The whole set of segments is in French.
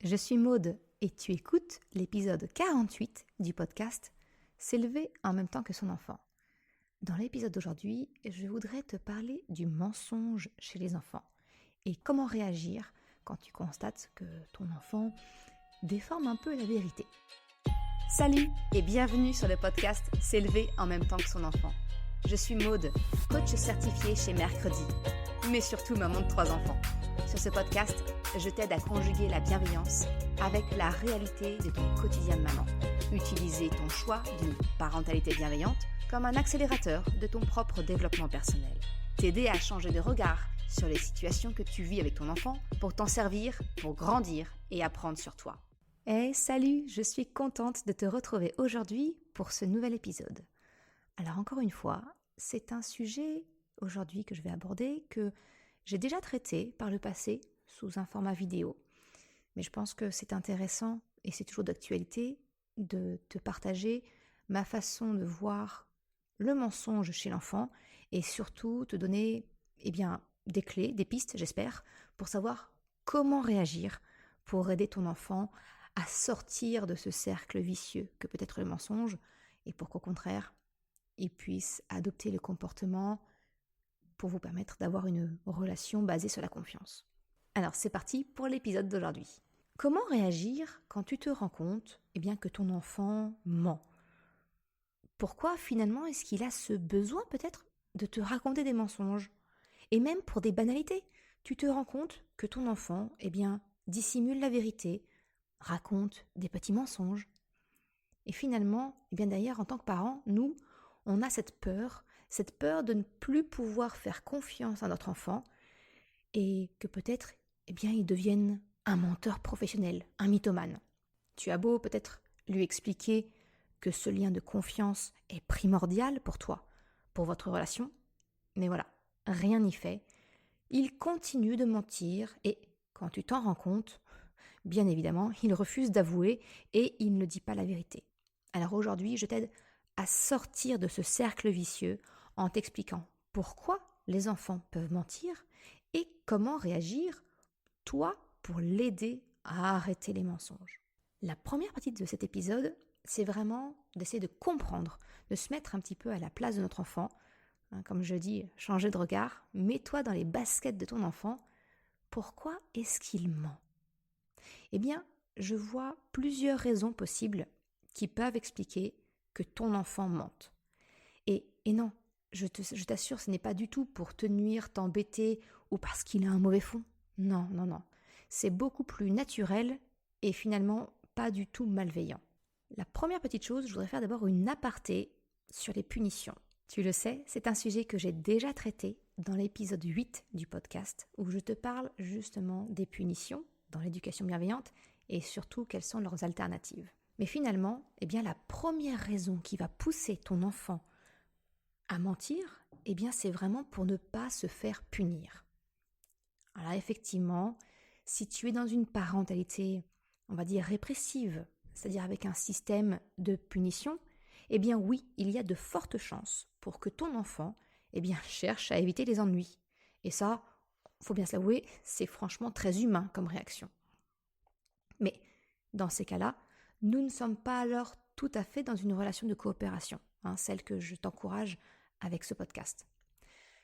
je suis Maude et tu écoutes l'épisode 48 du podcast S'élever en même temps que son enfant. Dans l'épisode d'aujourd'hui, je voudrais te parler du mensonge chez les enfants et comment réagir quand tu constates que ton enfant déforme un peu la vérité. Salut et bienvenue sur le podcast S'élever en même temps que son enfant. Je suis Maude, coach certifiée chez Mercredi, mais surtout maman de 3 enfants. Sur ce podcast, je t'aide à conjuguer la bienveillance avec la réalité de ton quotidien de maman. Utiliser ton choix d'une parentalité bienveillante comme un accélérateur de ton propre développement personnel. T'aider à changer de regard sur les situations que tu vis avec ton enfant pour t'en servir, pour grandir et apprendre sur toi. Hey, salut, je suis contente de te retrouver aujourd'hui pour ce nouvel épisode. Alors encore une fois, c'est un sujet aujourd'hui que je vais aborder que j'ai déjà traité par le passé sous un format vidéo. Mais je pense que c'est intéressant et c'est toujours d'actualité de te partager ma façon de voir le mensonge chez l'enfant et surtout te donner des clés, des pistes, j'espère, pour savoir comment réagir pour aider ton enfant à sortir de ce cercle vicieux que peut être le mensonge et pour qu'au contraire, il puisse adopter le comportement pour vous permettre d'avoir une relation basée sur la confiance. Alors c'est parti pour l'épisode d'aujourd'hui. Comment réagir quand tu te rends compte que ton enfant ment ? Pourquoi finalement est-ce qu'il a ce besoin peut-être de te raconter des mensonges ? Et même pour des banalités, tu te rends compte que ton enfant dissimule la vérité, raconte des petits mensonges. Et finalement, derrière en tant que parents, nous, on a cette peur de ne plus pouvoir faire confiance à notre enfant et que peut-être, il devienne un menteur professionnel, un mythomane. Tu as beau peut-être lui expliquer que ce lien de confiance est primordial pour toi, pour votre relation, mais voilà, rien n'y fait. Il continue de mentir et quand tu t'en rends compte, bien évidemment, il refuse d'avouer et il ne dit pas la vérité. Alors aujourd'hui, je t'aide à sortir de ce cercle vicieux en t'expliquant pourquoi les enfants peuvent mentir et comment réagir, toi, pour l'aider à arrêter les mensonges. La première partie de cet épisode, c'est vraiment d'essayer de comprendre, de se mettre un petit peu à la place de notre enfant. Comme je dis, changer de regard, mets-toi dans les baskets de ton enfant. Pourquoi est-ce qu'il ment ? Je vois plusieurs raisons possibles qui peuvent expliquer que ton enfant mente. Et non, je t'assure, ce n'est pas du tout pour te nuire, t'embêter ou parce qu'il a un mauvais fond. Non. C'est beaucoup plus naturel et finalement pas du tout malveillant. La première petite chose, je voudrais faire d'abord une aparté sur les punitions. Tu le sais, c'est un sujet que j'ai déjà traité dans l'épisode 8 du podcast où je te parle justement des punitions dans l'éducation bienveillante et surtout quelles sont leurs alternatives. Mais finalement, la première raison qui va pousser ton enfant à mentir, c'est vraiment pour ne pas se faire punir. Alors effectivement, si tu es dans une parentalité, on va dire répressive, c'est-à-dire avec un système de punition, oui, il y a de fortes chances pour que ton enfant, cherche à éviter les ennuis. Et ça, faut bien se l'avouer, c'est franchement très humain comme réaction. Mais dans ces cas-là, nous ne sommes pas alors tout à fait dans une relation de coopération, celle que je t'encourage avec ce podcast.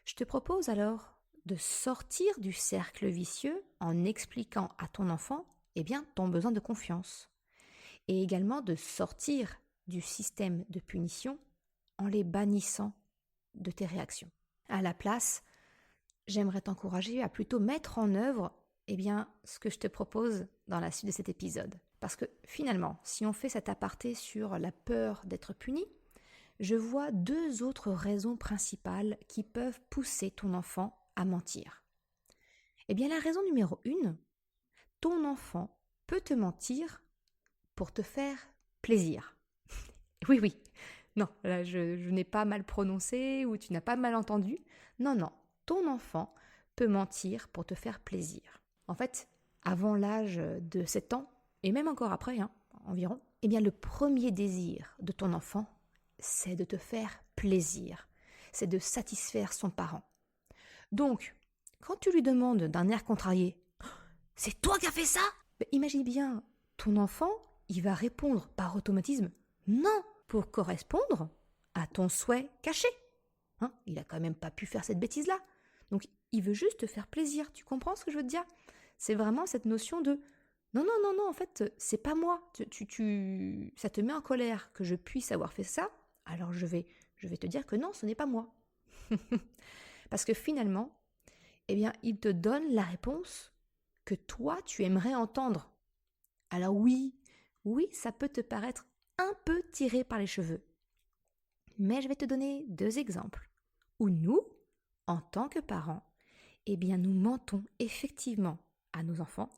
Je te propose alors de sortir du cercle vicieux en expliquant à ton enfant ton besoin de confiance et également de sortir du système de punition en les bannissant de tes réactions. À la place, j'aimerais t'encourager à plutôt mettre en œuvre ce que je te propose dans la suite de cet épisode. Parce que finalement, si on fait cet aparté sur la peur d'être puni, je vois 2 autres raisons principales qui peuvent pousser ton enfant à mentir. La raison numéro 1, ton enfant peut te mentir pour te faire plaisir. Oui. Non, là je n'ai pas mal prononcé ou tu n'as pas mal entendu. Non, ton enfant peut mentir pour te faire plaisir. En fait, avant l'âge de 7 ans, et même encore après, environ, le premier désir de ton enfant, c'est de te faire plaisir, c'est de satisfaire son parent. Donc, quand tu lui demandes d'un air contrarié « C'est toi qui as fait ça ?» Imagine bien, ton enfant, il va répondre par automatisme « non » pour correspondre à ton souhait caché. Il a quand même pas pu faire cette bêtise-là. Donc, il veut juste te faire plaisir. Tu comprends ce que je veux te dire? C'est vraiment cette notion de non, non, non, non, en fait, c'est pas moi. Ça te met en colère que je puisse avoir fait ça. Alors, je vais te dire que non, ce n'est pas moi. Parce que finalement, eh bien, il te donne la réponse que toi, tu aimerais entendre. Alors oui, ça peut te paraître un peu tiré par les cheveux. Mais je vais te donner 2 exemples où nous, en tant que parents, eh bien, nous mentons effectivement à nos enfants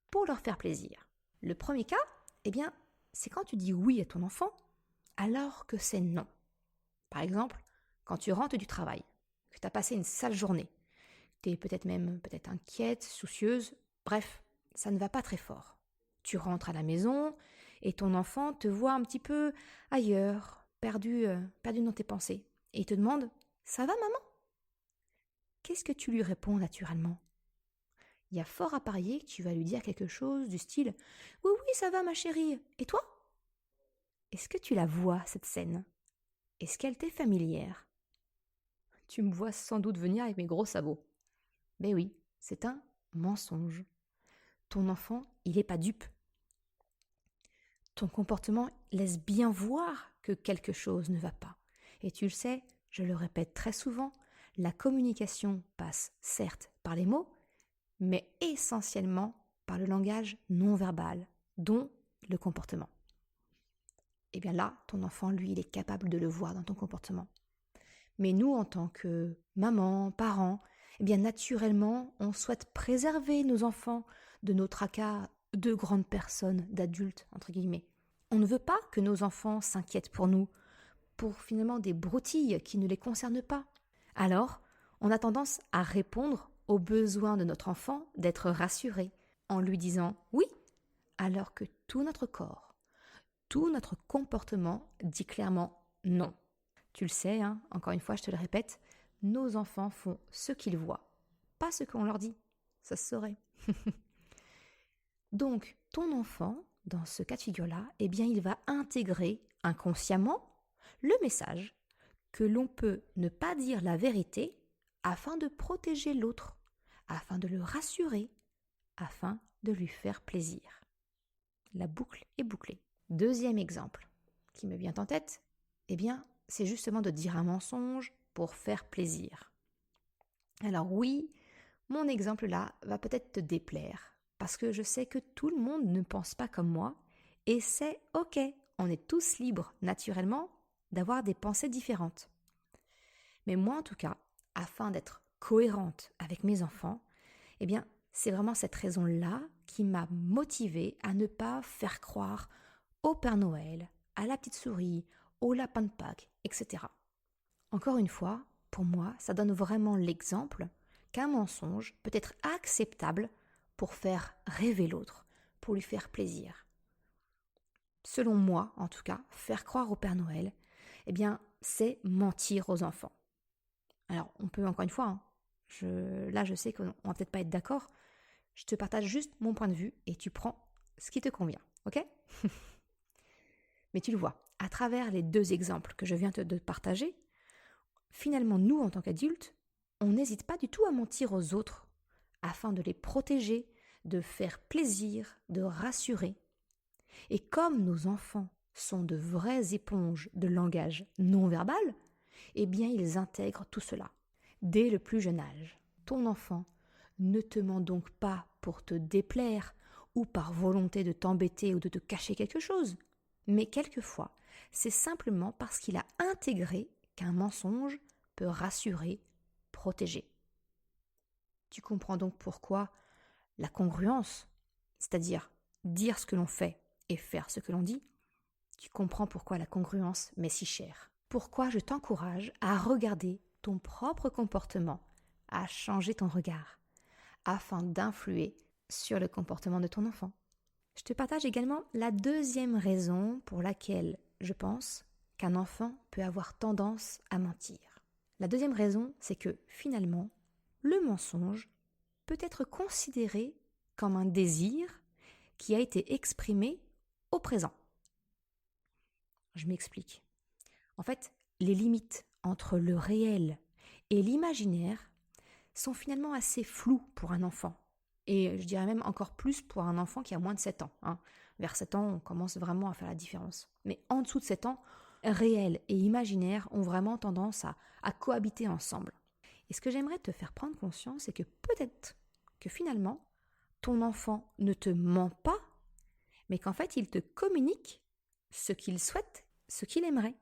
pour leur faire plaisir. Le premier cas, eh bien, c'est quand tu dis oui à ton enfant alors que c'est non. Par exemple, quand tu rentres du travail, que tu as passé une sale journée, tu es peut-être inquiète, soucieuse, bref, ça ne va pas très fort. Tu rentres à la maison et ton enfant te voit un petit peu ailleurs, perdu dans tes pensées, et il te demande « Ça va maman ?» Qu'est-ce que tu lui réponds naturellement? Il y a fort à parier que tu vas lui dire quelque chose du style « Oui, oui, ça va ma chérie, et toi ?» Est-ce que tu la vois, cette scène? Est-ce qu'elle t'est familière? Tu me vois sans doute venir avec mes gros sabots. Mais oui, c'est un mensonge. Ton enfant, il n'est pas dupe. Ton comportement laisse bien voir que quelque chose ne va pas. Et tu le sais, je le répète très souvent, la communication passe certes par les mots, mais essentiellement par le langage non verbal, dont le comportement. Et bien là, ton enfant, lui, il est capable de le voir dans ton comportement. Mais nous, en tant que maman, parents, eh bien naturellement, on souhaite préserver nos enfants de nos tracas de grandes personnes, d'adultes, entre guillemets. On ne veut pas que nos enfants s'inquiètent pour nous, pour finalement des broutilles qui ne les concernent pas. Alors, on a tendance à répondre aux besoins de notre enfant d'être rassuré en lui disant oui, alors que tout notre corps, tout notre comportement dit clairement non. Tu le sais, encore une fois, je te le répète, nos enfants font ce qu'ils voient, pas ce qu'on leur dit. Ça se saurait. Donc, ton enfant, dans ce cas de figure-là, eh bien, il va intégrer inconsciemment le message que l'on peut ne pas dire la vérité afin de protéger l'autre, afin de le rassurer, afin de lui faire plaisir. La boucle est bouclée. Deuxième exemple qui me vient en tête, eh bien, c'est justement de dire un mensonge pour faire plaisir. Alors oui, mon exemple là va peut-être te déplaire, parce que je sais que tout le monde ne pense pas comme moi, et c'est ok, on est tous libres naturellement d'avoir des pensées différentes. Mais moi en tout cas, afin d'être cohérente avec mes enfants, eh bien c'est vraiment cette raison-là qui m'a motivée à ne pas faire croire au Père Noël, à la petite souris, au lapin de Pâques, etc. Encore une fois, pour moi, ça donne vraiment l'exemple qu'un mensonge peut être acceptable pour faire rêver l'autre, pour lui faire plaisir. Selon moi, en tout cas, faire croire au Père Noël, eh bien, c'est mentir aux enfants. Alors, on peut encore une fois, je sais qu'on va peut-être pas être d'accord, je te partage juste mon point de vue et tu prends ce qui te convient, ok? Mais tu le vois, à travers les 2 exemples que je viens de partager, finalement, nous, en tant qu'adultes, on n'hésite pas du tout à mentir aux autres afin de les protéger, de faire plaisir, de rassurer. Et comme nos enfants sont de vraies éponges de langage non verbal, eh bien, ils intègrent tout cela dès le plus jeune âge. Ton enfant ne te ment donc pas pour te déplaire ou par volonté de t'embêter ou de te cacher quelque chose, mais quelquefois, c'est simplement parce qu'il a intégré qu'un mensonge peut rassurer, protéger. Tu comprends donc pourquoi la congruence, c'est-à-dire dire ce que l'on fait et faire ce que l'on dit, tu comprends pourquoi la congruence m'est si chère. Pourquoi je t'encourage à regarder ton propre comportement, à changer ton regard, afin d'influer sur le comportement de ton enfant. Je te partage également la 2e raison pour laquelle je pense qu'un enfant peut avoir tendance à mentir. La 2e raison, c'est que finalement, le mensonge peut être considéré comme un désir qui a été exprimé au présent. Je m'explique. En fait, les limites entre le réel et l'imaginaire sont finalement assez floues pour un enfant. Et je dirais même encore plus pour un enfant qui a moins de 7 ans. Vers 7 ans, on commence vraiment à faire la différence. Mais en dessous de 7 ans, réel et imaginaire ont vraiment tendance à cohabiter ensemble. Et ce que j'aimerais te faire prendre conscience, c'est que peut-être que finalement, ton enfant ne te ment pas, mais qu'en fait, il te communique ce qu'il souhaite, ce qu'il aimerait.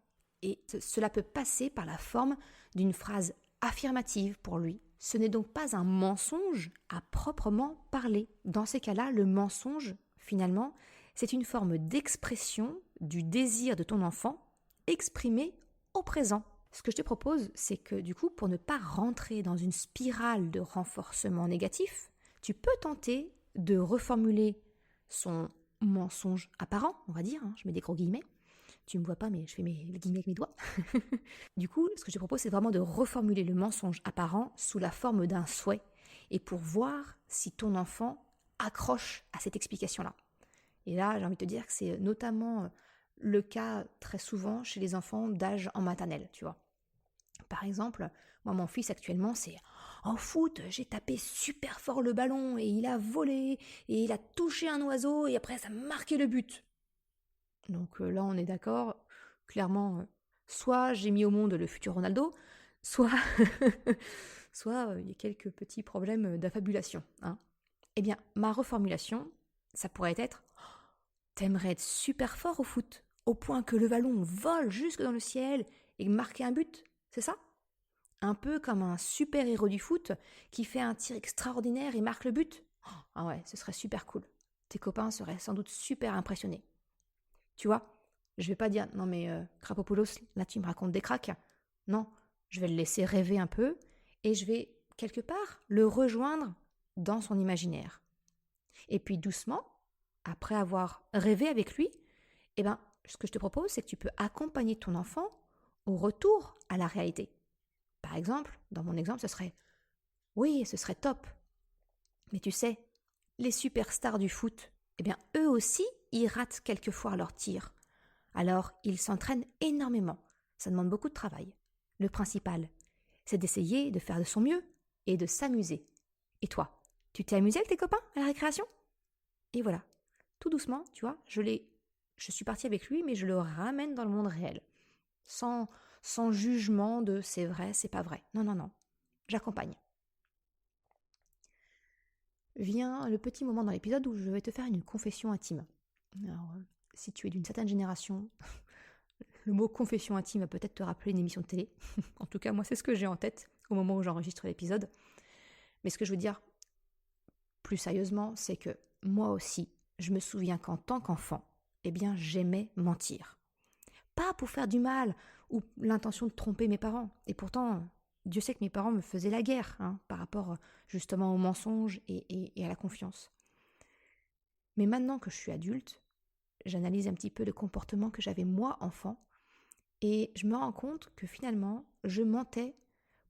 Et cela peut passer par la forme d'une phrase affirmative pour lui. Ce n'est donc pas un mensonge à proprement parler. Dans ces cas-là, le mensonge, finalement, c'est une forme d'expression du désir de ton enfant exprimé au présent. Ce que je te propose, c'est que du coup, pour ne pas rentrer dans une spirale de renforcement négatif, tu peux tenter de reformuler son mensonge apparent, on va dire, je mets des gros guillemets. Tu me vois pas, mais je fais mes guillemets avec mes doigts. Du coup, ce que je te propose, c'est vraiment de reformuler le mensonge apparent sous la forme d'un souhait et pour voir si ton enfant accroche à cette explication-là. Et là, j'ai envie de te dire que c'est notamment le cas très souvent chez les enfants d'âge en maternelle, tu vois. Par exemple, moi, mon fils actuellement, c'est en foot, j'ai tapé super fort le ballon et il a volé et il a touché un oiseau et après ça a marqué le but. Donc là, on est d'accord, clairement, soit j'ai mis au monde le futur Ronaldo, soit soit il y a quelques petits problèmes d'affabulation. Eh bien, ma reformulation, ça pourrait être « T'aimerais être super fort au foot, au point que le ballon vole jusque dans le ciel et marquer un but, c'est ça ?» Un peu comme un super-héros du foot qui fait un tir extraordinaire et marque le but. Ah ouais, ce serait super cool. Tes copains seraient sans doute super impressionnés. Tu vois, je vais pas dire « Non mais Krapopoulos, là tu me racontes des cracks ». Non, je vais le laisser rêver un peu et je vais quelque part le rejoindre dans son imaginaire. Et puis doucement, après avoir rêvé avec lui, eh ben, ce que je te propose, c'est que tu peux accompagner ton enfant au retour à la réalité. Par exemple, dans mon exemple, ce serait « Oui, ce serait top. Mais tu sais, les superstars du foot, eh bien, eux aussi, ils ratent quelquefois leur tir. Alors, ils s'entraînent énormément. Ça demande beaucoup de travail. Le principal, c'est d'essayer de faire de son mieux et de s'amuser. Et toi, tu t'es amusé avec tes copains à la récréation ?» Et voilà, tout doucement, tu vois, je suis partie avec lui, mais je le ramène dans le monde réel. Sans jugement de c'est vrai, c'est pas vrai. Non, non, non. J'accompagne. Vient le petit moment dans l'épisode où je vais te faire une confession intime. Alors, si tu es d'une certaine génération, le mot confession intime va peut-être te rappeler une émission de télé. En tout cas, moi, c'est ce que j'ai en tête au moment où j'enregistre l'épisode. Mais ce que je veux dire, plus sérieusement, c'est que moi aussi, je me souviens qu'en tant qu'enfant, eh bien, j'aimais mentir. Pas pour faire du mal ou l'intention de tromper mes parents. Et pourtant, Dieu sait que mes parents me faisaient la guerre par rapport justement au mensonge et à la confiance. Mais maintenant que je suis adulte, j'analyse un petit peu le comportement que j'avais moi enfant et je me rends compte que finalement, je mentais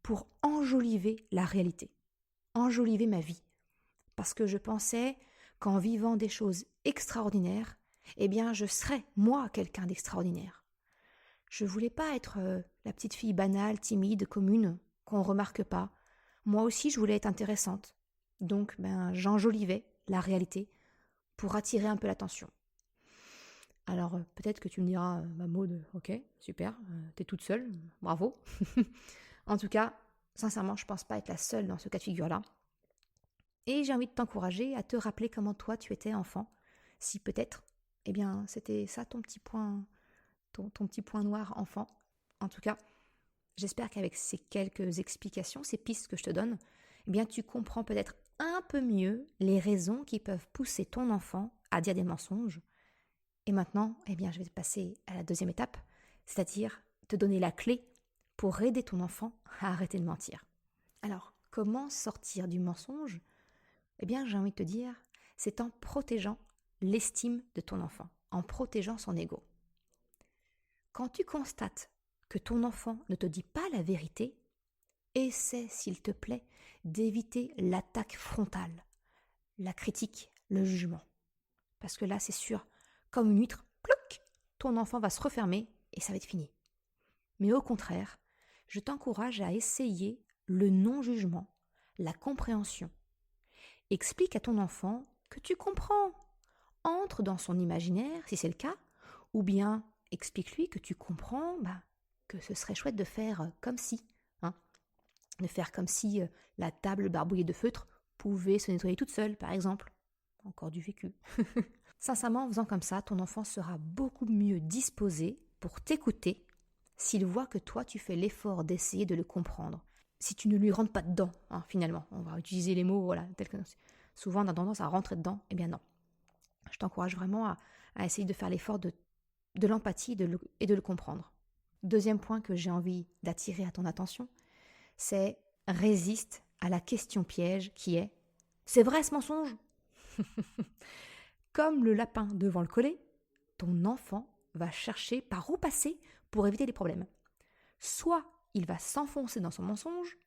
pour enjoliver la réalité, enjoliver ma vie. Parce que je pensais qu'en vivant des choses extraordinaires, eh bien, je serais, moi, quelqu'un d'extraordinaire. Je voulais pas être la petite fille banale, timide, commune, qu'on ne remarque pas. Moi aussi, je voulais être intéressante. Donc, j'enjolivais la réalité pour attirer un peu l'attention. Alors, peut-être que tu me diras, Maud, ok, super, t'es toute seule, bravo. En tout cas, sincèrement, je pense pas être la seule dans ce cas de figure-là. Et j'ai envie de t'encourager à te rappeler comment toi tu étais enfant. Si peut-être, eh bien, c'était ça ton petit point, ton petit point noir enfant. En tout cas, j'espère qu'avec ces quelques explications, ces pistes que je te donne, eh bien, tu comprends peut-être un peu mieux les raisons qui peuvent pousser ton enfant à dire des mensonges. Et maintenant, eh bien, je vais passer à la deuxième étape, c'est-à-dire te donner la clé pour aider ton enfant à arrêter de mentir. Alors, comment sortir du mensonge ? Eh bien, j'ai envie de te dire, c'est en protégeant l'estime de ton enfant, en protégeant son ego. Quand tu constates que ton enfant ne te dit pas la vérité, essaie, s'il te plaît, d'éviter l'attaque frontale, la critique, le jugement. Parce que là, c'est sûr, comme une huître, plouc, ton enfant va se refermer et ça va être fini. Mais au contraire, je t'encourage à essayer le non-jugement, la compréhension. Explique à ton enfant que tu comprends. Entre dans son imaginaire, si c'est le cas, ou bien explique-lui que tu comprends que ce serait chouette de faire comme si, hein, de faire comme si la table barbouillée de feutre pouvait se nettoyer toute seule, par exemple. Encore du vécu. Sincèrement, en faisant comme ça, ton enfant sera beaucoup mieux disposé pour t'écouter s'il voit que toi, tu fais l'effort d'essayer de le comprendre. Si tu ne lui rentres pas dedans, finalement, on va utiliser les mots, voilà, tels que souvent on a tendance à rentrer dedans, eh bien non. Je t'encourage vraiment à essayer de faire l'effort de l'empathie et de le comprendre. Deuxième point que j'ai envie d'attirer à ton attention, c'est résiste à la question piège qui est « C'est vrai ce mensonge ?» Comme le lapin devant le collet, ton enfant va chercher par où passer pour éviter les problèmes. Soit il va s'enfoncer dans son mensonge,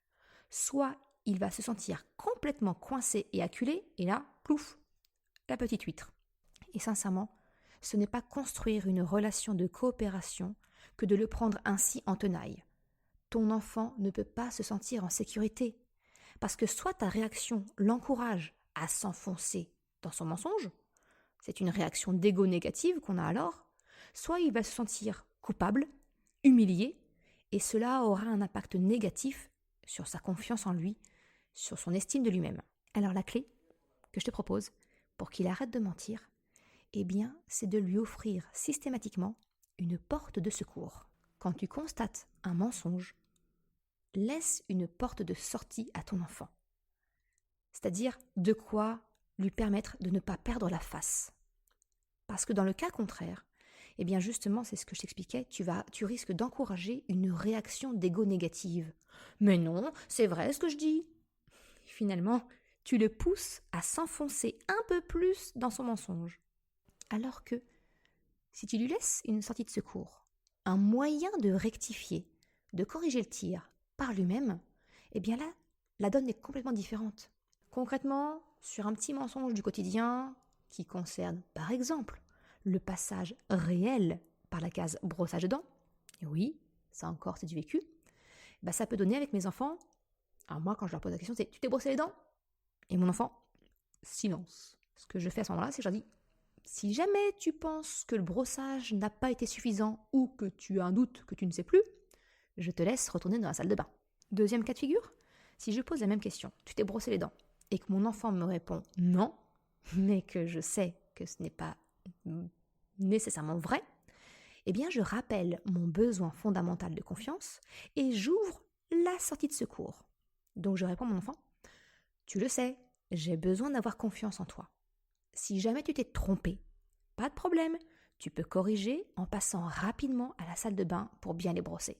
soit il va se sentir complètement coincé et acculé, et là, plouf, la petite huître. Et sincèrement, ce n'est pas construire une relation de coopération que de le prendre ainsi en tenaille. Ton enfant ne peut pas se sentir en sécurité, parce que soit ta réaction l'encourage à s'enfoncer dans son mensonge, c'est une réaction d'ego négative qu'on a alors, soit il va se sentir coupable, humilié, et cela aura un impact négatif sur sa confiance en lui, sur son estime de lui-même. Alors la clé que je te propose pour qu'il arrête de mentir, eh bien, c'est de lui offrir systématiquement une porte de secours. Quand tu constates un mensonge, laisse une porte de sortie à ton enfant. C'est-à-dire de quoi lui permettre de ne pas perdre la face. Parce que dans le cas contraire, eh bien justement, c'est ce que je t'expliquais, tu risques d'encourager une réaction d'ego négative. Mais non, c'est vrai ce que je dis. Finalement, tu le pousses à s'enfoncer un peu plus dans son mensonge. Alors que, si tu lui laisses une sortie de secours, un moyen de rectifier, de corriger le tir par lui-même, eh bien là, la donne est complètement différente. Concrètement, sur un petit mensonge du quotidien qui concerne, par exemple, le passage réel par la case brossage de dents, et oui, ça encore c'est du vécu, ça peut donner avec mes enfants, alors moi quand je leur pose la question c'est « tu t'es brossé les dents ?» Et mon enfant, silence. Ce que je fais à ce moment-là, c'est que je leur dis « si jamais tu penses que le brossage n'a pas été suffisant ou que tu as un doute que tu ne sais plus, je te laisse retourner dans la salle de bain. » Deuxième cas de figure, si je pose la même question « tu t'es brossé les dents ?» et que mon enfant me répond « non », mais que je sais que ce n'est pas nécessairement vrai, eh bien je rappelle mon besoin fondamental de confiance et j'ouvre la sortie de secours. Donc je réponds à mon enfant, tu le sais, j'ai besoin d'avoir confiance en toi. Si jamais tu t'es trompé, pas de problème, tu peux corriger en passant rapidement à la salle de bain pour bien les brosser.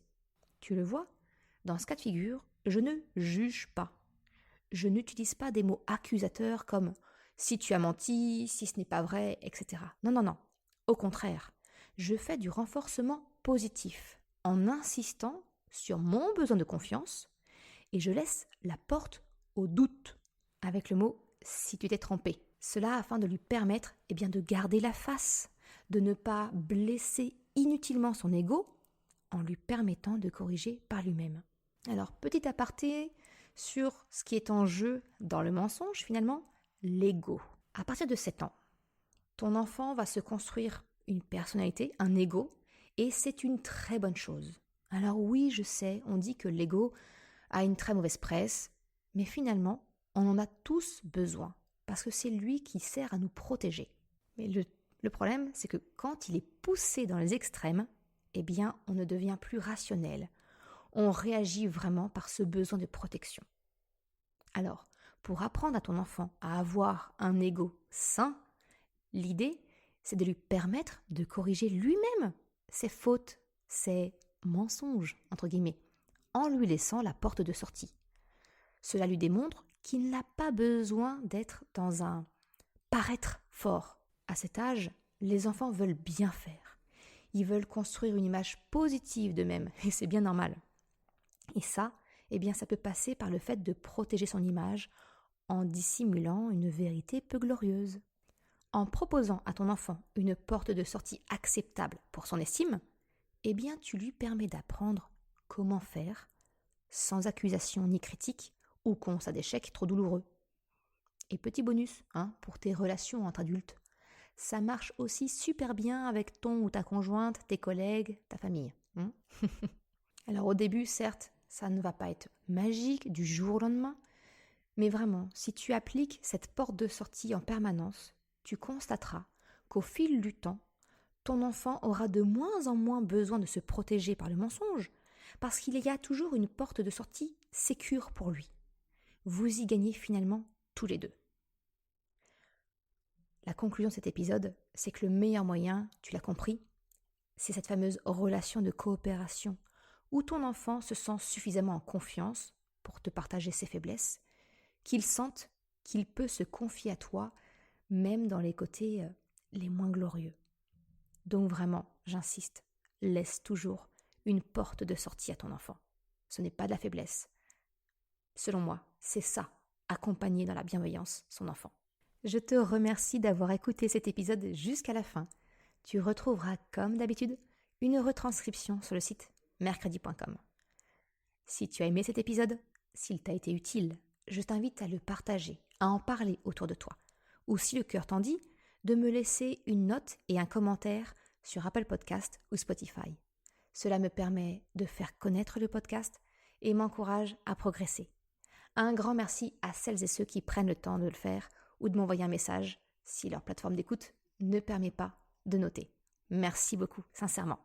Tu le vois, dans ce cas de figure, je ne juge pas. Je n'utilise pas des mots accusateurs comme « si tu as menti, si ce n'est pas vrai, etc. » Non, non, non. Au contraire, je fais du renforcement positif en insistant sur mon besoin de confiance et je laisse la porte au doute avec le mot « si tu t'es trompé ». Cela afin de lui permettre de garder la face, de ne pas blesser inutilement son ego en lui permettant de corriger par lui-même. Alors, petit aparté sur ce qui est en jeu dans le mensonge finalement, l'ego. À partir de 7 ans, ton enfant va se construire une personnalité, un ego, et c'est une très bonne chose. Alors oui, je sais, on dit que l'ego a une très mauvaise presse, mais finalement, on en a tous besoin, parce que c'est lui qui sert à nous protéger. Mais le problème, c'est que quand il est poussé dans les extrêmes, eh bien, on ne devient plus rationnel. On réagit vraiment par ce besoin de protection. Alors, pour apprendre à ton enfant à avoir un ego sain, l'idée, c'est de lui permettre de corriger lui-même ses fautes, ses mensonges, entre guillemets, en lui laissant la porte de sortie. Cela lui démontre qu'il n'a pas besoin d'être dans un paraître fort. À cet âge, les enfants veulent bien faire. Ils veulent construire une image positive d'eux-mêmes, et c'est bien normal. Et ça, ça peut passer par le fait de protéger son image en dissimulant une vérité peu glorieuse. En proposant à ton enfant une porte de sortie acceptable pour son estime, eh bien tu lui permets d'apprendre comment faire sans accusation ni critique ou constat d'échec trop douloureux. Et petit bonus pour tes relations entre adultes, ça marche aussi super bien avec ton ou ta conjointe, tes collègues, ta famille. Alors au début, certes, ça ne va pas être magique du jour au lendemain, mais vraiment, si tu appliques cette porte de sortie en permanence, tu constateras qu'au fil du temps, ton enfant aura de moins en moins besoin de se protéger par le mensonge, parce qu'il y a toujours une porte de sortie sécure pour lui. Vous y gagnez finalement tous les deux. La conclusion de cet épisode, c'est que le meilleur moyen, tu l'as compris, c'est cette fameuse relation de coopération où ton enfant se sent suffisamment en confiance pour te partager ses faiblesses, qu'il sente qu'il peut se confier à toi, même dans les côtés les moins glorieux. Donc vraiment, j'insiste, laisse toujours une porte de sortie à ton enfant. Ce n'est pas de la faiblesse. Selon moi, c'est ça, accompagner dans la bienveillance son enfant. Je te remercie d'avoir écouté cet épisode jusqu'à la fin. Tu retrouveras, comme d'habitude, une retranscription sur le site mercredi.com. Si tu as aimé cet épisode, s'il t'a été utile, je t'invite à le partager, à en parler autour de toi. Ou si le cœur t'en dit, de me laisser une note et un commentaire sur Apple Podcast ou Spotify. Cela me permet de faire connaître le podcast et m'encourage à progresser. Un grand merci à celles et ceux qui prennent le temps de le faire ou de m'envoyer un message si leur plateforme d'écoute ne permet pas de noter. Merci beaucoup, sincèrement.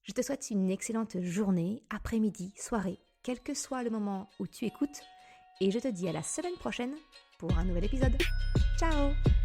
Je te souhaite une excellente journée, après-midi, soirée, quel que soit le moment où tu écoutes, et je te dis à la semaine prochaine pour un nouvel épisode. Ciao!